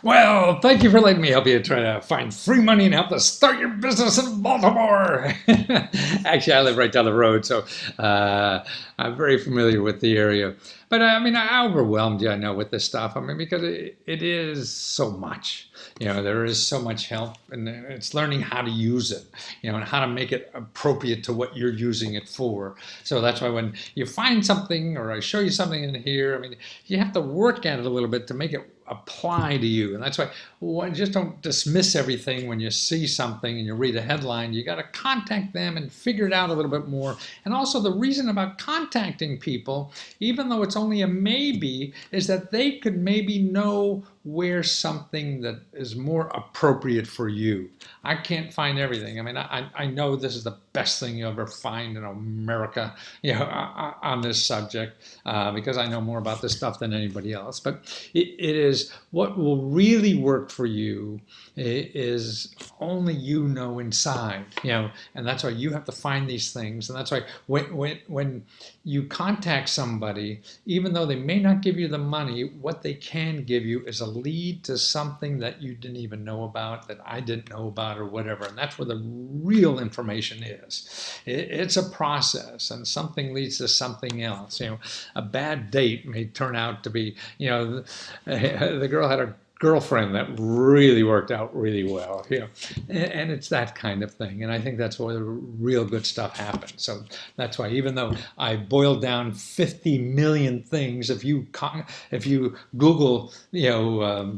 Well, thank you for letting me help you try to find free money and help to start your business in Baltimore. Actually, I live right down the road, so I'm very familiar with the area. But I mean, I overwhelmed you, I know, with this stuff. I mean, because it is so much. There is so much help, and it's learning how to use it, and how to make it appropriate to what you're using it for. So that's why when you find something or I show you something in here, I mean, you have to work at it a little bit to make it apply to you. And that's why just don't dismiss everything when you see something and you read a headline. You got to contact them and figure it out a little bit more. And also the reason about contacting people, even though it's only a maybe, is that they could maybe know where something that is more appropriate for you. I can't find everything. I mean, I know this is the best thing you'll ever find in America, on this subject, because I know more about this stuff than anybody else. But it is what will really work for you is only you know inside, and that's why you have to find these things. And that's why when you contact somebody, even though they may not give you the money, what they can give you is a lead to something that you didn't even know about, that I didn't know about, or whatever. And that's where the real information is. It's a process, and something leads to something else. A bad date may turn out to be, the girl had a girlfriend that really worked out really well, and it's that kind of thing. And I think that's where the real good stuff happens. So that's why, even though I boiled down 50 million things, if you Google,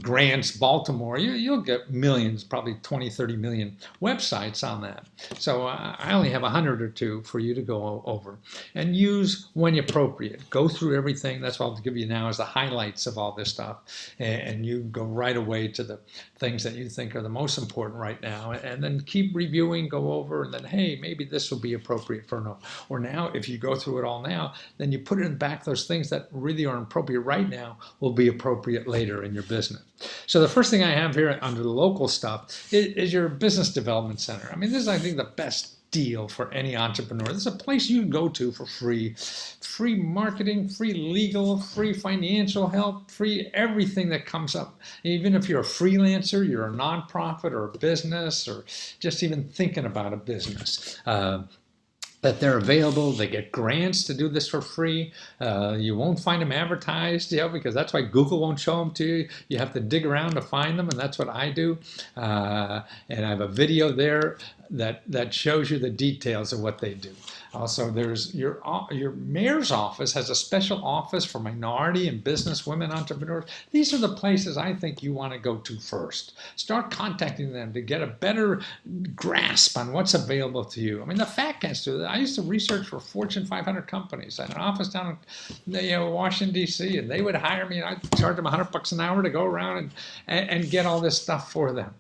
grants Baltimore, you'll get millions, probably 20, 30 million websites on that. So I only have 100 or two for you to go over and use when appropriate. Go through everything. That's what I'll give you now is the highlights of all this stuff, and you go right away to the things that you think are the most important right now, and then keep reviewing, go over, and then, hey, maybe this will be appropriate for now. Or now, if you go through it all now, then you put it in back, those things that really are appropriate right now will be appropriate later in your business. So the first thing I have here under the local stuff is your business development center. I mean, this is, I think, the best deal for any entrepreneur. This is a place you can go to for free marketing, free legal, free financial help, free everything that comes up. Even if you're a freelancer, you're a nonprofit or a business, or just even thinking about a business. That they're available. They get grants to do this for free. You won't find them advertised, because that's why Google won't show them to you. You have to dig around to find them, and that's what I do. And I have a video there that shows you the details of what they do. Also, there's your mayor's office has a special office for minority and business women entrepreneurs. These are the places I think you want to go to first. Start contacting them to get a better grasp on what's available to you. I mean, the fat cats do that. I used to research for Fortune 500 companies. I had an office down in Washington, D.C., and they would hire me, and I'd charge them $100 an hour to go around and get all this stuff for them.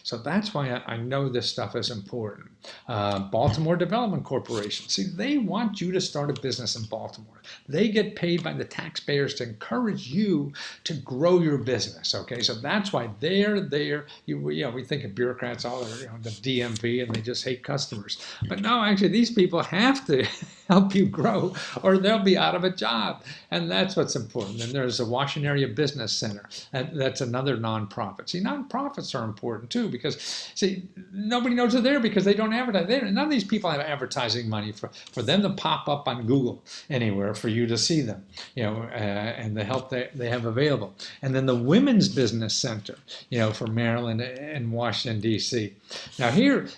So that's why I know this stuff is important. Baltimore Development Corporation. See, they want you to start a business in Baltimore. They get paid by the taxpayers to encourage you to grow your business. Okay, so that's why they're there. We think of bureaucrats, all the DMV, and they just hate customers. But no, actually, these people have to help you grow, or they'll be out of a job. And that's what's important. And there's a Washington Area Business Center. That's another nonprofit. See, nonprofits are important too, because see, nobody knows they're there because they don't advertise. None of these people have advertising money for them to pop up on Google anywhere for you to see them, and the help they have available. And then the Women's Business Center, for Maryland and Washington, D.C. Now here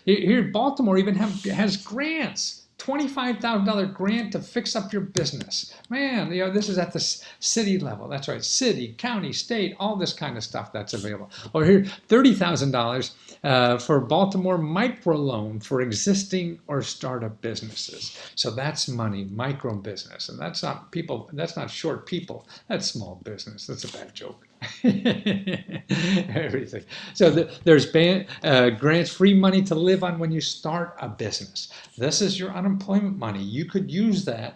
Baltimore even has grants. $25,000 grant to fix up your business. Man, this is at the city level. That's right, city, county, state, all this kind of stuff that's available. Or here, $30,000 for Baltimore microloan for existing or startup businesses. So that's money, micro business, and that's not people. That's not short people. That's small business. That's a bad joke. Everything. So there's grants, free money to live on when you start a business. This is your unemployment money. You could use that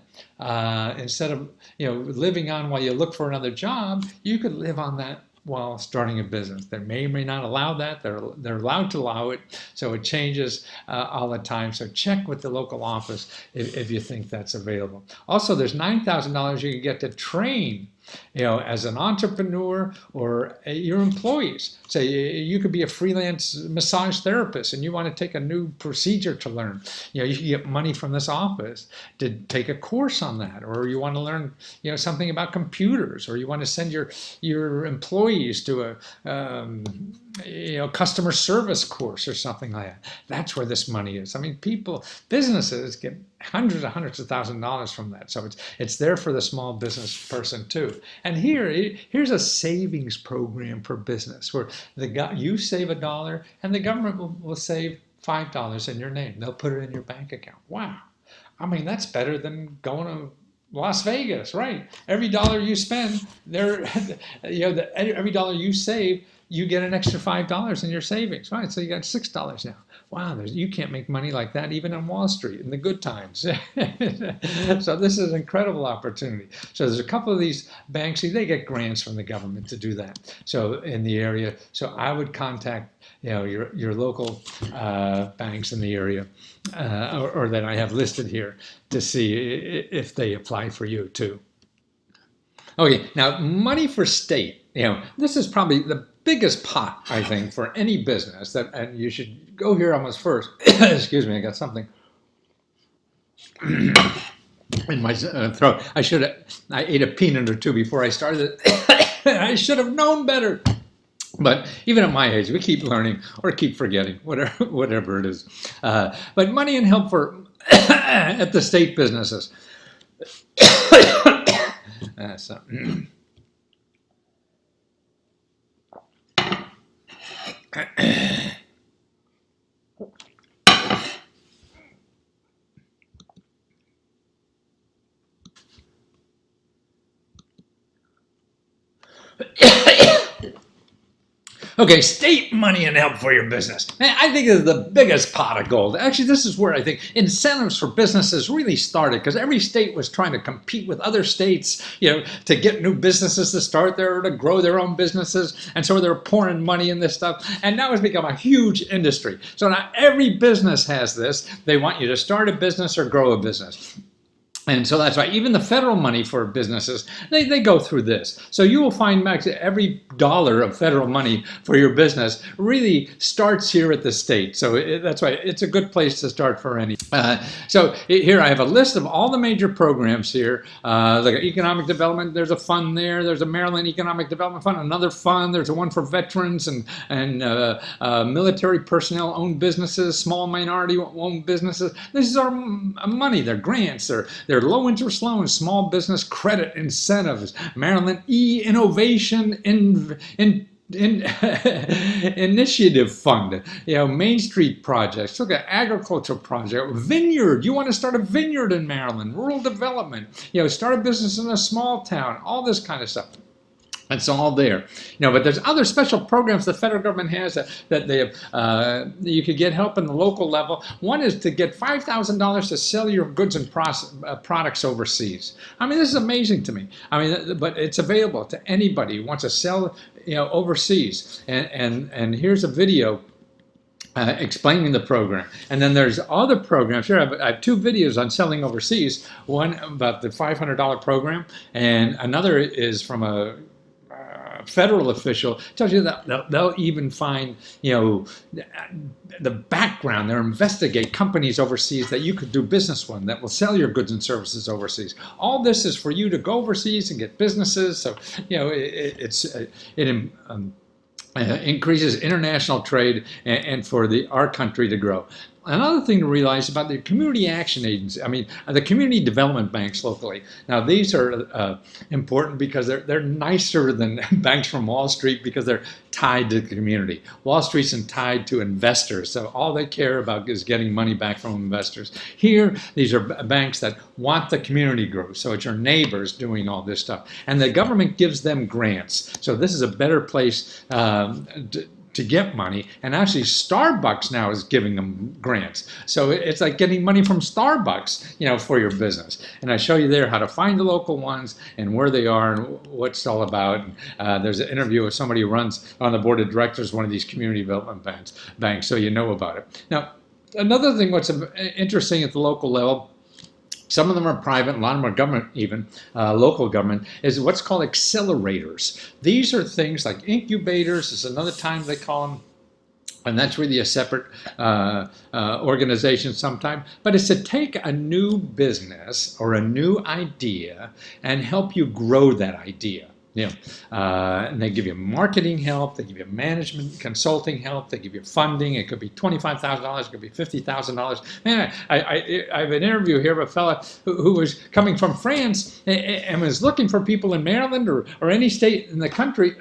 instead of living on while you look for another job. You could live on that while starting a business. They may or may not allow that. They're allowed to allow it, so it changes all the time. So check with the local office if you think that's available. Also, there's $9,000 you can get to train as an entrepreneur or your employees. Say you could be a freelance massage therapist and you want to take a new procedure to learn. You can get money from this office to take a course on that, or you want to learn, something about computers, or you want to send your employees to a customer service course or something like that. That's where this money is. I mean, businesses get hundreds of thousands of dollars from that. So it's there for the small business person too. And here's a savings program for business where you save $1 and the government will save $5 in your name. They'll put it in your bank account. Wow. I mean, that's better than going to Las Vegas, right? Every dollar you spend, every dollar you save, you get an extra $5 in your savings, right? So you got $6 now. Wow, you can't make money like that even on Wall Street in the good times. So this is an incredible opportunity. So there's a couple of these banks, they get grants from the government to do that. So in the area, so I would contact your local banks in the area, or that I have listed here, to see if they apply for you too. Okay, now money for state. This is probably the biggest pot, I think, for any business, and you should go here almost first. Excuse me, I got something in my throat. I ate a peanut or two before I started. I should have known better. But even at my age, we keep learning or keep forgetting, whatever it is. But money and help for at the state businesses. Okay, state money and help for your business. I think this is the biggest pot of gold. Actually, this is where I think incentives for businesses really started, because every state was trying to compete with other states, to get new businesses to start there or to grow their own businesses. And so they're pouring money in this stuff. And now it's become a huge industry. So now every business has this. They want you to start a business or grow a business. And so that's why even the federal money for businesses, they go through this. So you will find, Max, every dollar of federal money for your business really starts here at the state. So that's why it's a good place to start for any. So here I have a list of all the major programs here. Like economic development, there's a fund there. There's a Maryland Economic Development Fund, another fund. There's a one for veterans and military personnel owned businesses, small minority owned businesses. This is our money. They're grants. They're low interest loans, small business credit incentives, Maryland Innovation Initiative Fund, Main Street projects, look at agricultural project, vineyard. You want to start a vineyard in Maryland, rural development, start a business in a small town, all this kind of stuff. It's all there, but there's other special programs the federal government has that they have. You could get help in the local level. One is to get $5,000 to sell your goods and products overseas. I mean, this is amazing to me. I mean, but it's available to anybody who wants to sell, overseas. And here's a video explaining the program. And then there's other programs. Here I have two videos on selling overseas. One about the $500 program, and another is from a federal official. Tells you that they'll even find, the background. They'll investigate companies overseas that you could do business with, that will sell your goods and services overseas. All this is for you to go overseas and get businesses. So, it increases international trade and for our country to grow. Another thing to realize about the community action agency, the community development banks locally. Now, these are important because they're nicer than banks from Wall Street because they're tied to the community. Wall Street's tied to investors, so all they care about is getting money back from investors. Here, these are banks that want the community growth, so it's your neighbors doing all this stuff. And the government gives them grants, so this is a better place to get money. And actually Starbucks now is giving them grants. So it's like getting money from Starbucks, for your business. And I show you there how to find the local ones and where they are and what it's all about. There's an interview with somebody who runs on the board of directors of one of these community development banks, so you know about it. Now, another thing what's interesting at the local level, Some of them are private, a lot of them are government, even local government, is what's called accelerators. These are things like incubators, is another time they call them, and that's really a separate organization sometime. But it's to take a new business or a new idea and help you grow that idea. And they give you marketing help, they give you management consulting help, they give you funding. It could be $25,000, it could be $50,000. Man, I have an interview here of a fella who was coming from France and was looking for people in Maryland or any state in the country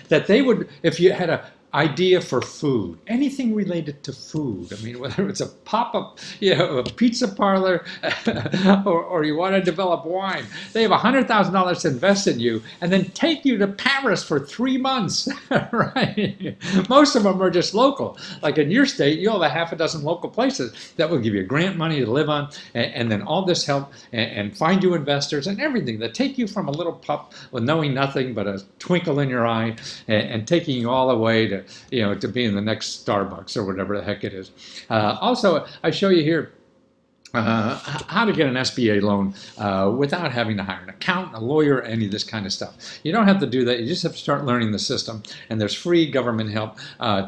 that they would, if you had a idea for food, anything related to food. I mean, whether it's a pop-up, a pizza parlor, or you want to develop wine, they have $100,000 to invest in you and then take you to Paris for 3 months, right? Most of them are just local. Like in your state, you'll have a half a dozen local places that will give you grant money to live on, and then all this help and find you investors and everything that take you from a little pup with knowing nothing but a twinkle in your eye and taking you all the way to be in the next Starbucks or whatever the heck it is. Also, I show you here how to get an SBA loan without having to hire an accountant, a lawyer, any of this kind of stuff. You don't have to do that. You just have to start learning the system, and there's free government help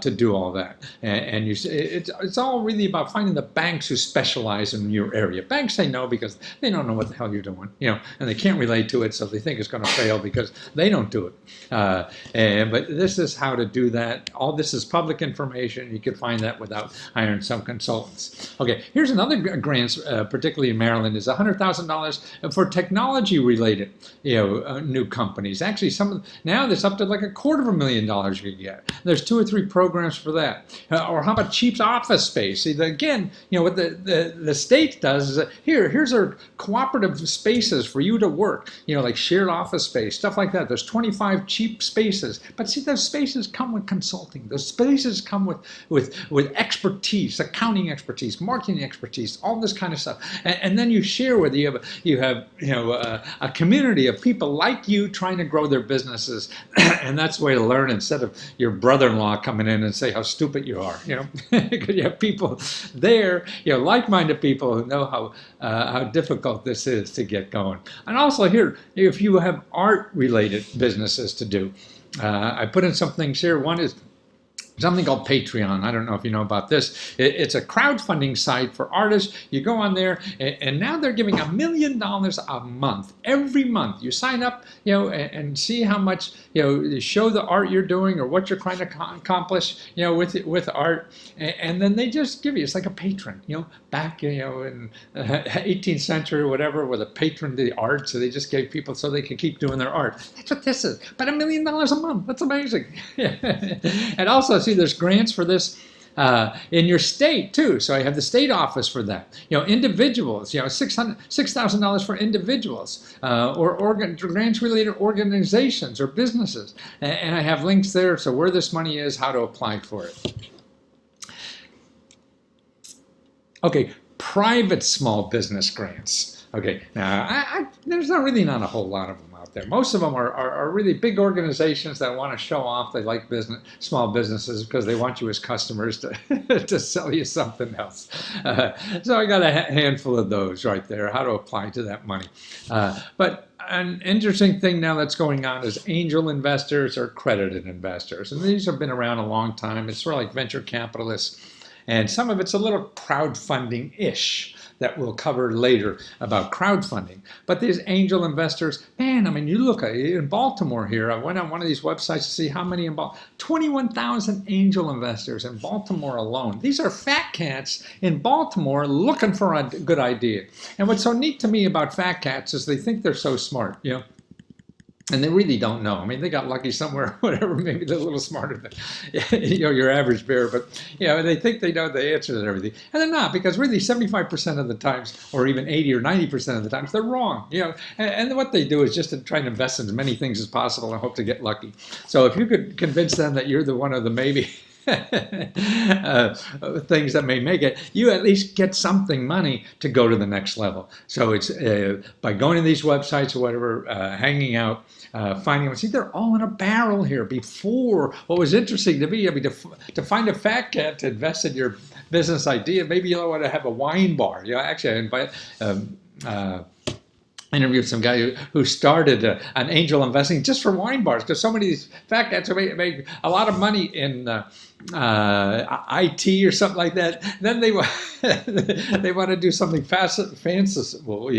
to do all that. And it's all really about finding the banks who specialize in your area. Banks say no because they don't know what the hell you're doing, and they can't relate to it, so they think it's going to fail because they don't do it. But this is how to do that. All this is public information. You can find that without hiring some consultants. Okay, here's another grant. Particularly in Maryland, is $100,000 for technology-related, new companies. Actually, now there's up to like $250,000 you can get. There's 2 or 3 programs for that. Or how about cheap office space? See, again, what the state does is that here's our cooperative spaces for you to work. Like shared office space, stuff like that. There's 25 cheap spaces, but see, those spaces come with consulting. Those spaces come with expertise, accounting expertise, marketing expertise, all this kind of stuff, and then you share with you have a community of people like you trying to grow their businesses, and that's the way to learn instead of your brother-in-law coming in and say how stupid you are. Because you have people there, like-minded people who know how difficult this is to get going. And also here, if you have art-related businesses to do, I put in some things here. One is something called Patreon. I don't know if you know about this. It's a crowdfunding site for artists. You go on there, and now they're giving $1 million a month. Every month, you sign up, and see how much, show the art you're doing or what you're trying to accomplish, with art, and then they just give you. It's like a patron, back, in 18th century or whatever, with a patron to the art. So they just gave people so they could keep doing their art. That's what this is. But $1 million a month. That's amazing. And also, see, there's grants for this in your state too. So I have the state office for that. Individuals, $6,000 for individuals or grants related organizations or businesses. And I have links there. So where this money is, how to apply for it. Okay, private small business grants. Okay, now there's not a whole lot of them out there. Most of them are really big organizations that want to show off. They like small businesses because they want you as customers to sell you something else. So I got a handful of those right there, how to apply to that money. But an interesting thing now that's going on is angel investors or accredited investors. And these have been around a long time. It's sort of like venture capitalists. And some of it's a little crowdfunding-ish that we'll cover later about crowdfunding. But these angel investors, man, I mean, you look at in Baltimore here. I went on one of these websites to see how many in Baltimore. 21,000 angel investors in Baltimore alone. These are fat cats in Baltimore looking for a good idea. And what's so neat to me about fat cats is they think they're so smart, And they really don't know. I mean, they got lucky somewhere, whatever, maybe they're a little smarter than your average bear, but they think they know the answer to everything. And they're not, because really 75% of the times, or even 80 or 90% of the times, they're wrong. And what they do is just to try to invest in as many things as possible and hope to get lucky. So if you could convince them that you're the one of the maybe things that may make it, you at least get something money to go to the next level. So it's by going to these websites or whatever, hanging out, finding them. See, they're all in a barrel here. Before, what was interesting to me, to find a fat cat to invest in your business idea, maybe you want to have a wine bar. Actually, I invite interviewed some guy who started an angel investing just for wine bars, because so many of these fat cats make a lot of money in IT or something like that. Then they they want to do something fanciful,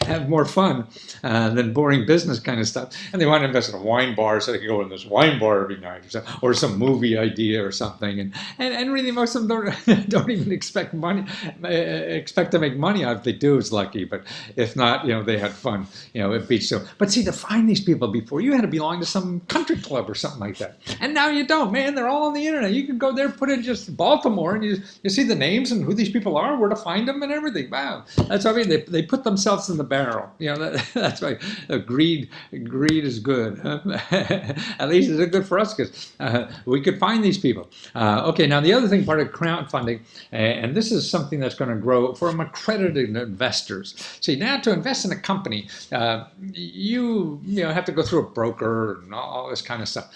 have more fun than boring business kind of stuff, and they want to invest in a wine bar so they can go in this wine bar every night, or some movie idea or something, and really most of them don't even expect to make money out. If they do, it's lucky, but if not, they had fun. It beats so. But see, to find these people before, you had to belong to some country club or something like that, and now you don't, man. They're all on the internet. You can go there, put in just Baltimore, and you see the names and who these people are, where to find them, and everything. Wow, that's what I mean. They put themselves in the barrel. That's why greed is good. At least it's good for us, because we could find these people. Okay, now the other thing, part of crowdfunding, and this is something that's going to grow from accredited investors. See, now to invest in a company, you have to go through a broker and all this kind of stuff.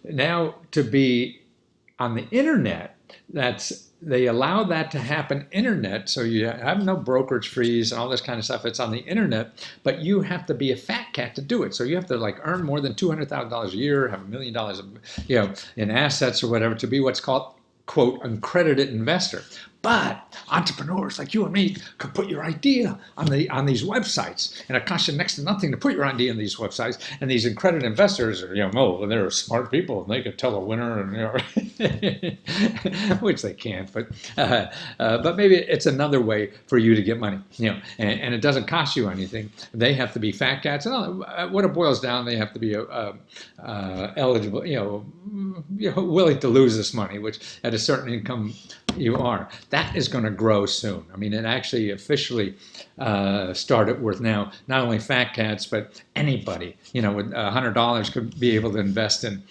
Now to be on the internet, they allow that to happen internet, so you have no brokerage fees and all this kind of stuff. It's on the internet, but you have to be a fat cat to do it. So you have to earn more than $200,000 a year, have $1 million in assets or whatever, to be what's called, quote, accredited investor. But entrepreneurs like you and me could put your idea on these websites, and it costs you next to nothing to put your idea on these websites. And these accredited investors are, they're smart people, and they could tell a winner, and which they can't. But maybe it's another way for you to get money. And it doesn't cost you anything. They have to be fat cats, and what it boils down, they have to be eligible, willing to lose this money, which at a certain income you are. That is going to grow soon. I mean, it actually officially started with now not only fat cats, but anybody, with $100 could be able to invest in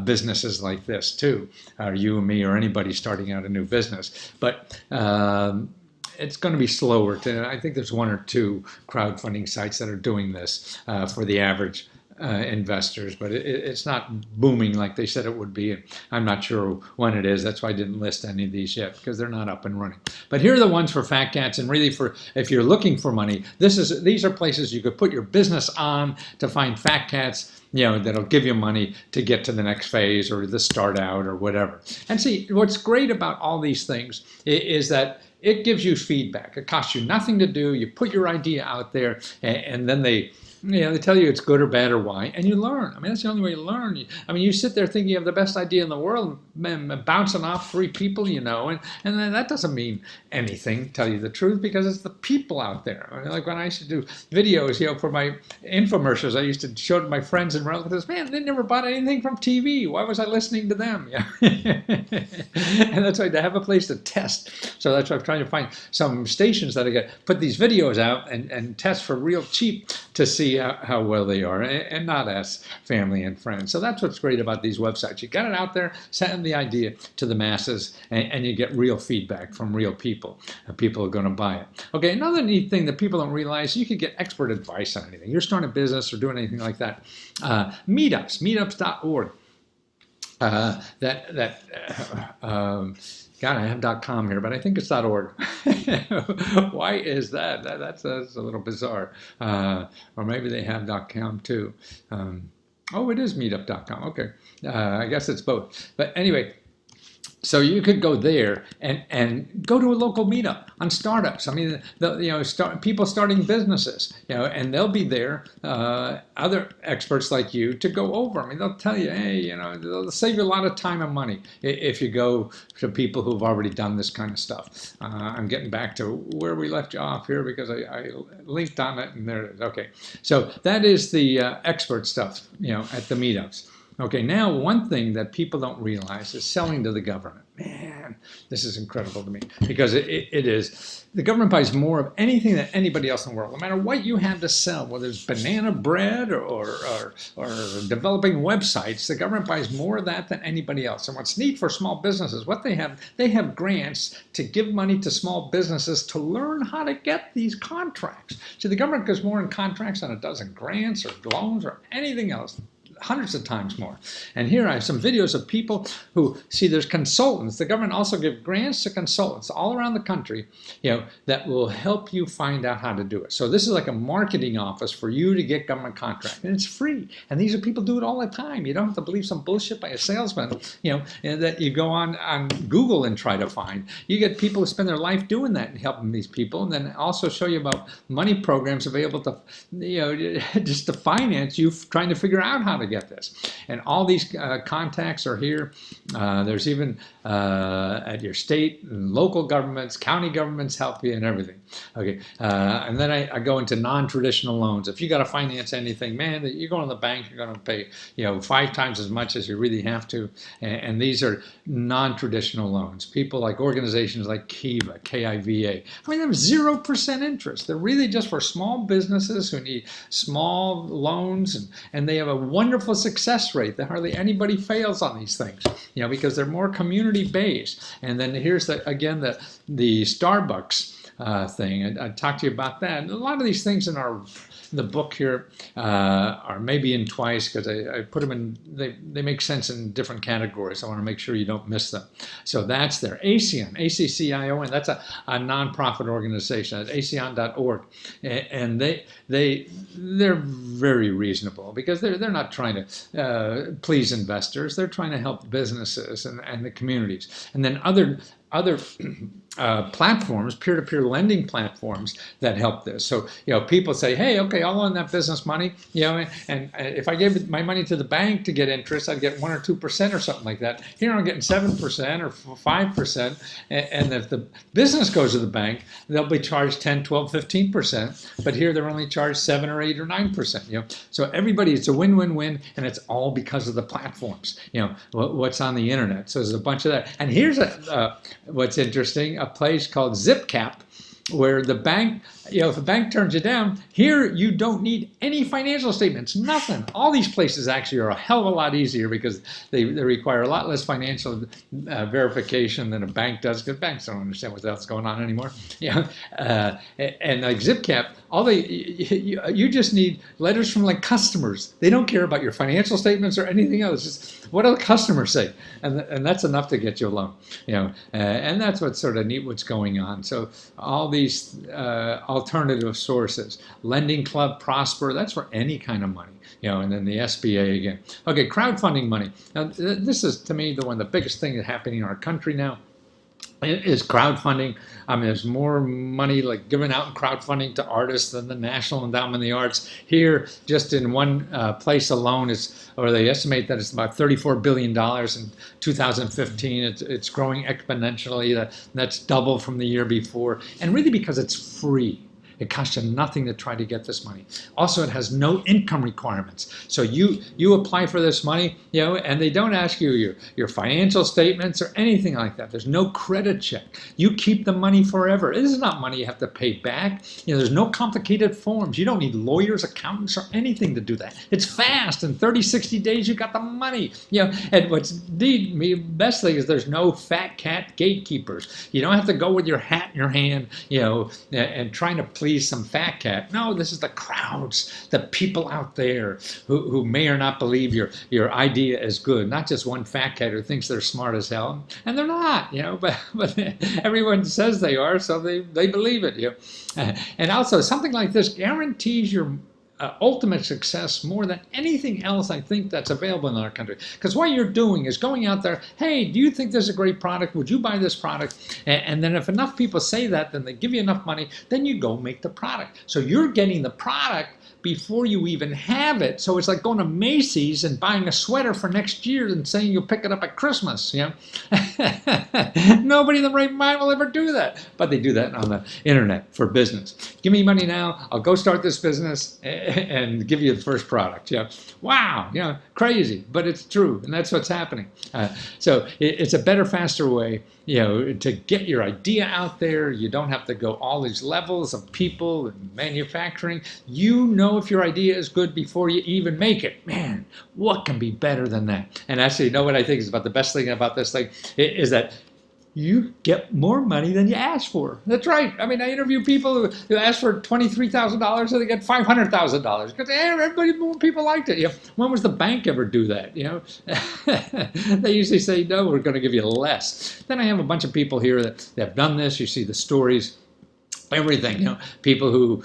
businesses like this too, or you and me, or anybody starting out a new business. But it's going to be slower. I think there's one or two crowdfunding sites that are doing this for the average investors, but it's not booming like they said it would be. And I'm not sure when it is. That's why I didn't list any of these yet, because they're not up and running. But here are the ones for fat cats, and really for if you're looking for money, these are places you could put your business on to find fat cats, that'll give you money to get to the next phase or the start out or whatever. And see, what's great about all these things is that it gives you feedback. It costs you nothing to do. You put your idea out there, and then they tell you it's good or bad or why, and you learn. I mean, that's the only way you learn. You sit there thinking you have the best idea in the world, bouncing off 3 people, and then that doesn't mean anything, tell you the truth, because it's the people out there. I mean, like when I used to do videos, for my infomercials, I used to show to my friends and relatives, man, they never bought anything from TV. Why was I listening to them? And that's why to have a place to test. So that's why I'm trying to find some stations that I put these videos out and test for real cheap to see how well they are, and not ask family and friends. So that's what's great about these websites. You got it out there, send the idea to the masses, and you get real feedback from real people. People are going to buy it. Okay, another neat thing that people don't realize, you could get expert advice on anything. You're starting a business or doing anything like that. Meetups.org. God, I have .com here, but I think it's .org. Why is that? That's a little bizarre. Or maybe they have .com too. It is meetup.com. Okay. I guess it's both. But anyway, so you could go there and go to a local meetup on startups. I mean, people starting businesses, and they'll be there, other experts like you, to go over. I mean, they'll tell you, hey, they'll save you a lot of time and money if you go to people who've already done this kind of stuff. I'm getting back to where we left you off here because I linked on it, and there it is. Okay, so that is the expert stuff, at the meetups. Okay, now one thing that people don't realize is selling to the government. Man, this is incredible to me, because it is. The government buys more of anything than anybody else in the world. No matter what you have to sell, whether it's banana bread or developing websites, the government buys more of that than anybody else. And what's neat for small businesses, what they have grants to give money to small businesses to learn how to get these contracts. See, the government gives more in contracts than it does in grants or loans or anything else. hundreds of times more. And here I have some videos of people who see there's consultants. The government also gives grants to consultants all around the country, that will help you find out how to do it. So this is like a marketing office for you to get government contract, and it's free. And these are people do it all the time. You don't have to believe some bullshit by a salesman, that you go on Google and try to find. You get people who spend their life doing that and helping these people, and then also show you about money programs available to, just to finance you trying to figure out how to get this. And all these contacts are here. There's even at your state and local governments, county governments help you and everything. Okay, and then I go into non-traditional loans. If you got to finance anything, man, you go to the bank, you're going to pay 5 times as much as you really have to. And these are non-traditional loans. People like organizations like Kiva, Kiva. I mean, they're 0% interest. They're really just for small businesses who need small loans, and they have a wonderful success rate. That hardly anybody fails on these things, because they're more community based. And then here's the Starbucks thing. I talked to you about that. And a lot of these things in the book here are maybe in twice, because I put them in, they make sense in different categories. I want to make sure you don't miss them. So that's there. ACCION, ACCION, that's a nonprofit organization at accion.org. And they're very reasonable, because they're not trying to please investors. They're trying to help businesses and the communities. And then other platforms, peer-to-peer lending platforms that help this. So, people say, hey, okay, I'll loan that business money, and if I gave my money to the bank to get interest, I'd get 1 or 2% or something like that. Here I'm getting 7% or 5%, and if the business goes to the bank, they'll be charged 10, 12, 15%, but here they're only charged 7 or 8 or 9%, So everybody, it's a win-win-win, and it's all because of the platforms, what's on the internet. So there's a bunch of that. And here's what's interesting, a place called ZipCap, where the bank, if a bank turns you down, here you don't need any financial statements, nothing. All these places actually are a hell of a lot easier, because they require a lot less financial verification than a bank does, because banks don't understand what the hell's going on anymore. And like ZipCap, you just need letters from like customers. They don't care about your financial statements or anything else. Just what do the customers say, and that's enough to get you a loan. And that's what's sort of neat, what's going on. So all these alternative sources, Lending Club, Prosper, that's for any kind of money. And then the SBA again. Okay, crowdfunding money. Now this is, to me, one of the biggest things that's happening in our country now. It is crowdfunding. I mean, there's more money like given out in crowdfunding to artists than the National Endowment of the Arts. Here, just in one place alone, they estimate that it's about $34 billion in 2015. It's growing exponentially. That's double from the year before. And really because it's free. It costs you nothing to try to get this money. Also, it has no income requirements. So you apply for this money, and they don't ask you your financial statements or anything like that. There's no credit check. You keep the money forever. This is not money you have to pay back. There's no complicated forms. You don't need lawyers, accountants, or anything to do that. It's fast. In 30, 60 days, you got the money. And what's the best thing is there's no fat cat gatekeepers. You don't have to go with your hat in your hand, and trying to please some fat cat. No, this is the crowds, the people out there who may or not believe your idea is good. Not just one fat cat who thinks they're smart as hell, and they're not, but everyone says they are, so they believe it. And also, something like this guarantees your ultimate success more than anything else I think that's available in our country. Because what you're doing is going out there, hey, do you think there's a great product? Would you buy this product? And then if enough people say that, then they give you enough money, then you go make the product. So you're getting the product before you even have it. So it's like going to Macy's and buying a sweater for next year and saying you'll pick it up at Christmas. Nobody in the right mind will ever do that. But they do that on the internet for business. Give me money now, I'll go start this business and give you the first product. Wow, crazy, but it's true, and that's what's happening. So it's a better, faster way, to get your idea out there. You don't have to go all these levels of people and manufacturing. If your idea is good before you even make it. Man, what can be better than that? And actually, what I think is about the best thing about this thing is that you get more money than you ask for. That's right. I mean, I interview people who ask for $23,000 and they get $500,000 because people liked it. When was the bank ever do that? They usually say, no, we're going to give you less. Then I have a bunch of people here that have done this. You see the stories. Everything, people who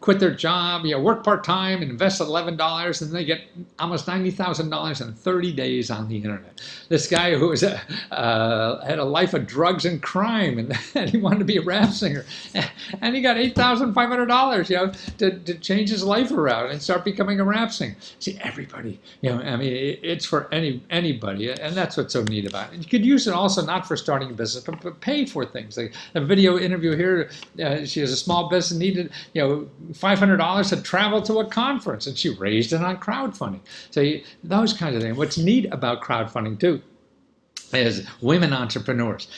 quit their job, work part-time and invest $11 and they get almost $90,000 in 30 days on the internet. This guy who was had a life of drugs and crime and he wanted to be a rap singer and he got $8,500, to change his life around and start becoming a rap singer. See, everybody, it's for anybody, and that's what's so neat about it. And you could use it also not for starting a business, but pay for things. Like a video interview here. She has a small business, needed $500 to travel to a conference, and she raised it on crowdfunding. So those kinds of things. What's neat about crowdfunding too is women entrepreneurs.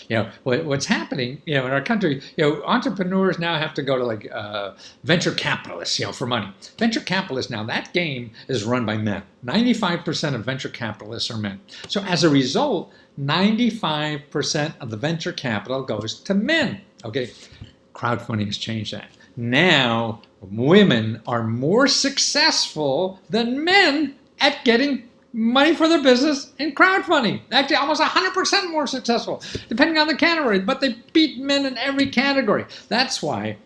What's happening, in our country, entrepreneurs now have to go to venture capitalists, for money. Venture capitalists now, that game is run by men. 95% of venture capitalists are men. So as a result, 95% of the venture capital goes to men. Okay. Crowdfunding has changed that. Now, women are more successful than men at getting money for their business in crowdfunding. Actually, almost 100% more successful, depending on the category. But they beat men in every category. That's why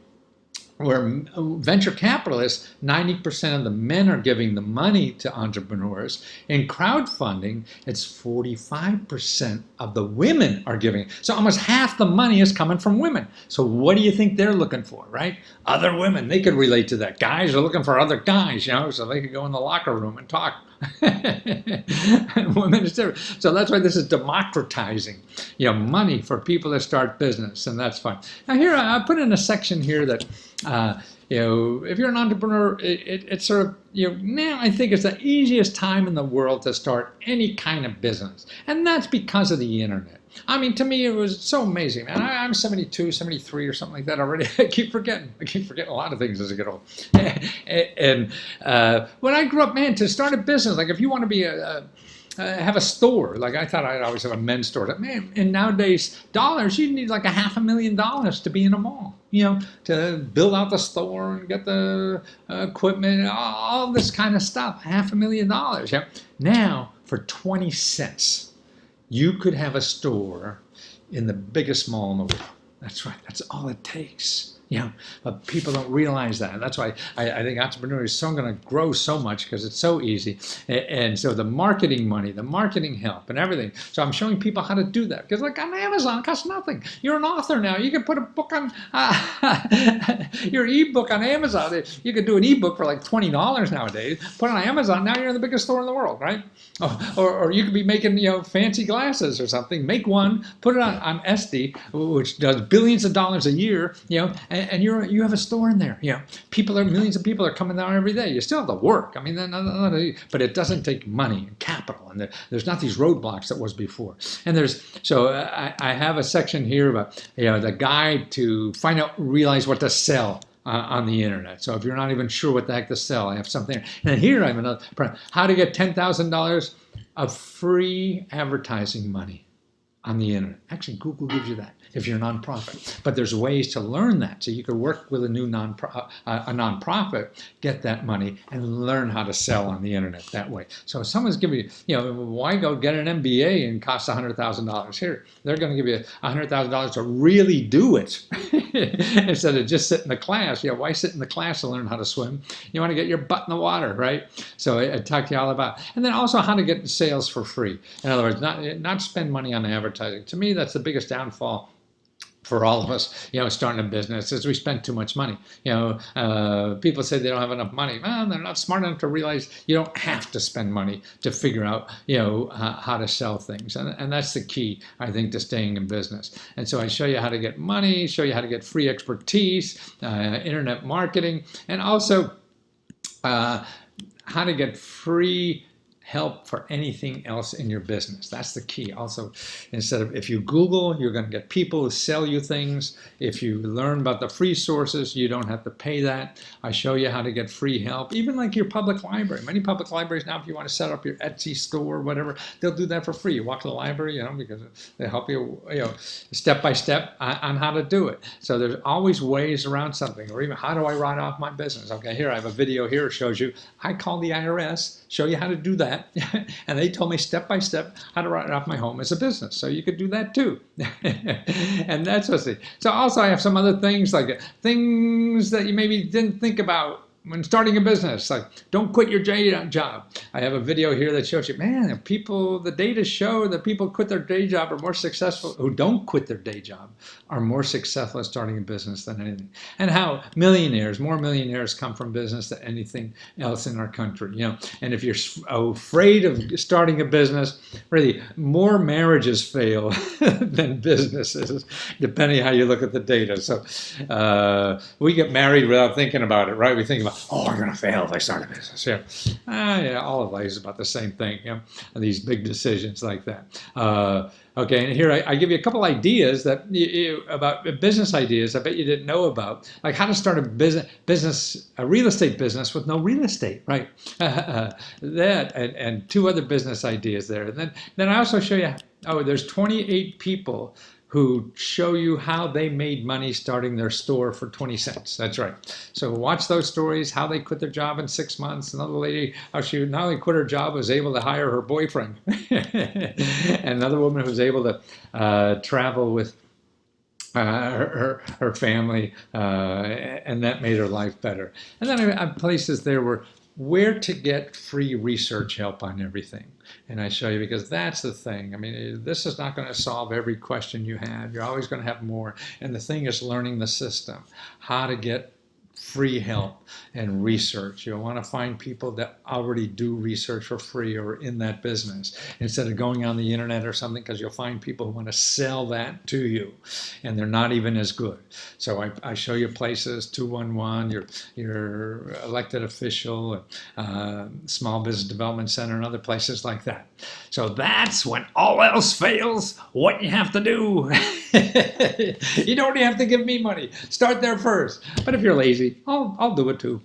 where venture capitalists, 90% of the men are giving the money to entrepreneurs. In crowdfunding, it's 45% of the women are giving. So almost half the money is coming from women. So what do you think they're looking for, right? Other women. They could relate to that. Guys are looking for other guys, so they could go in the locker room and talk. Women is different. So that's why this is democratizing, money for people to start business, and that's fine. Now here I put in a section here that, if you're an entrepreneur, it's sort of, now I think it's the easiest time in the world to start any kind of business, and that's because of the internet. I mean, to me, it was so amazing, man. I'm 72, 73 or something like that already. I keep forgetting a lot of things as I get old. And when I grew up, man, to start a business, like if you want to be have a store, like I thought I'd always have a men's store. Man, and nowadays, dollars, you need like $500,000 to be in a mall, to build out the store and get the equipment, all this kind of stuff, $500,000. Now, for 20 cents. You could have a store in the biggest mall in the world. That's right. That's all it takes. But people don't realize that. And that's why I think entrepreneurs are so going to grow so much because it's so easy. And so the marketing money, the marketing help and everything. So I'm showing people how to do that. Because like on Amazon, it costs nothing. You're an author now. You can put a book on, your ebook on Amazon. You could do an ebook for like $20 nowadays. Put it on Amazon. Now you're in the biggest store in the world, right? Or you could be making, fancy glasses or something. Make one, put it on SD, which does billions of dollars a year, and you have a store in there. Millions of people are coming down every day. You still have to work. I mean, but it doesn't take money and capital, and there's not these roadblocks that was before. And I have a section here about the guide to realize what to sell on the internet. So if you're not even sure what the heck to sell, I have something. And here I have another, how to get $10,000 of free advertising money on the internet. Actually, Google gives you that if you're a nonprofit. But there's ways to learn that. So you could work with a nonprofit, get that money, and learn how to sell on the internet that way. So if someone's giving you, why go get an MBA and cost $100,000 here? They're going to give you $100,000 to really do it instead of just sit in the class. Why sit in the class to learn how to swim? You want to get your butt in the water, right? So I talked to you all about. And then also how to get sales for free. In other words, not spend money on advertising. To me, that's the biggest downfall for all of us, starting a business, is we spend too much money. People say they don't have enough money. Well, they're not smart enough to realize you don't have to spend money to figure out, how to sell things. And that's the key, I think, to staying in business. And so I show you how to get money, show you how to get free expertise, internet marketing, and also how to get free help for anything else in your business. That's the key. Also, instead of, if you Google, you're going to get people who sell you things. If you learn about the free sources, you don't have to pay that. I show you how to get free help, even like your public library. Many public libraries now, if you want to set up your Etsy store or whatever, they'll do that for free. You walk to the library, because they help you, step by step on how to do it. So there's always ways around something. Or even, how do I write off my business? Okay, here I have a video here that shows you. I call the IRS, show you how to do that. And they told me step by step how to write off my home as a business. So you could do that too. And that's what's it. So also I have some other things, like things that you maybe didn't think about when starting a business, like don't quit your day job. I have a video here that shows you, man, the data show that people quit their day job are more successful, who don't quit their day job are more successful at starting a business than anything. And how more millionaires come from business than anything else in our country, And if you're afraid of starting a business, really, more marriages fail than businesses, depending how you look at the data. So we get married without thinking about it, right? We think about, I'm going to fail if I start a business. Yeah, all of life is about the same thing. These big decisions like that. Okay, and here I give you a couple ideas about business ideas I bet you didn't know about, like how to start a real estate business with no real estate, right? That and two other business ideas there. And then I also show you, there's 28 people who show you how they made money starting their store for 20 cents. That's right. So watch those stories, how they quit their job in 6 months. Another lady, how she not only quit her job, was able to hire her boyfriend. And another woman who was able to travel with her family, and that made her life better. And then I have places there where to get free research help on everything. And I show you, because that's the thing. I mean, this is not going to solve every question you have. You're always going to have more. And the thing is learning the system, how to get free help and research. You'll want to find people that already do research for free or in that business, instead of going on the internet or something, because you'll find people who want to sell that to you and they're not even as good. So I show you places, 211, your elected official, Small Business Development Center, and other places like that. So that's when all else fails, what you have to do. You don't have to give me money. Start there first. But if you're lazy, I'll do it too.